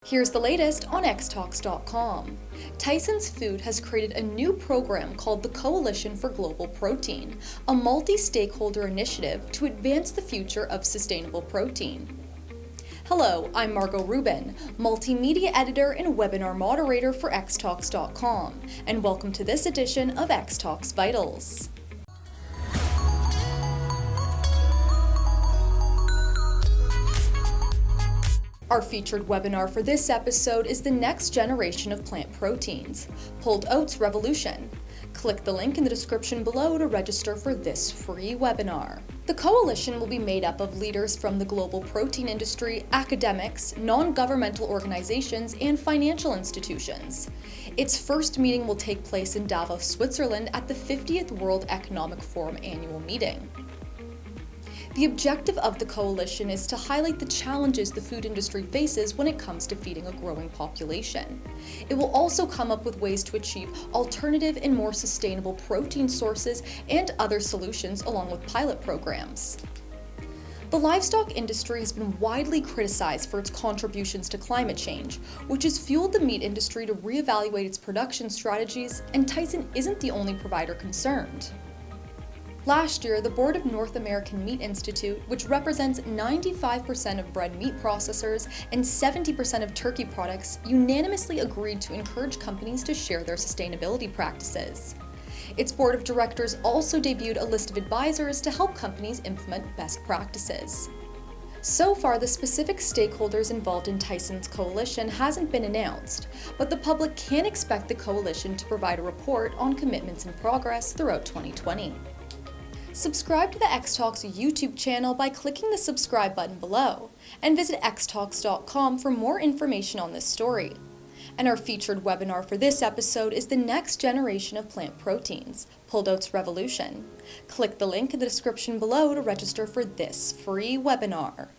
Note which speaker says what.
Speaker 1: Here's the latest on xtalks.com. Tyson's Food has created a new program called the Coalition for Global Protein, a multi-stakeholder initiative to advance the future of sustainable protein. Hello, I'm Margot Rubin, multimedia editor and webinar moderator for xtalks.com, and welcome to this edition of Xtalks Vitals. Our featured webinar for this episode is the next generation of plant proteins, Pulled Oats Revolution. Click the link in the description below to register for this free webinar. The coalition will be made up of leaders from the global protein industry, academics, non-governmental organizations, and financial institutions. Its first meeting will take place in Davos, Switzerland at the 50th World Economic Forum annual meeting. The objective of the coalition is to highlight the challenges the food industry faces when it comes to feeding a growing population. It will also come up with ways to achieve alternative and more sustainable protein sources and other solutions along with pilot programs. The livestock industry has been widely criticized for its contributions to climate change, which has fueled the meat industry to reevaluate its production strategies, and Tyson isn't the only provider concerned. Last year, the Board of North American Meat Institute, which represents 95% of bred meat processors and 70% of turkey products, unanimously agreed to encourage companies to share their sustainability practices. Its board of directors also debuted a list of advisors to help companies implement best practices. So far, the specific stakeholders involved in Tyson's coalition hasn't been announced, but the public can expect the coalition to provide a report on commitments and progress throughout 2020. Subscribe to the Xtalks YouTube channel by clicking the subscribe button below, and visit xtalks.com for more information on this story. And our featured webinar for this episode is the next generation of plant proteins, Pulled Oats Revolution. Click the link in the description below to register for this free webinar.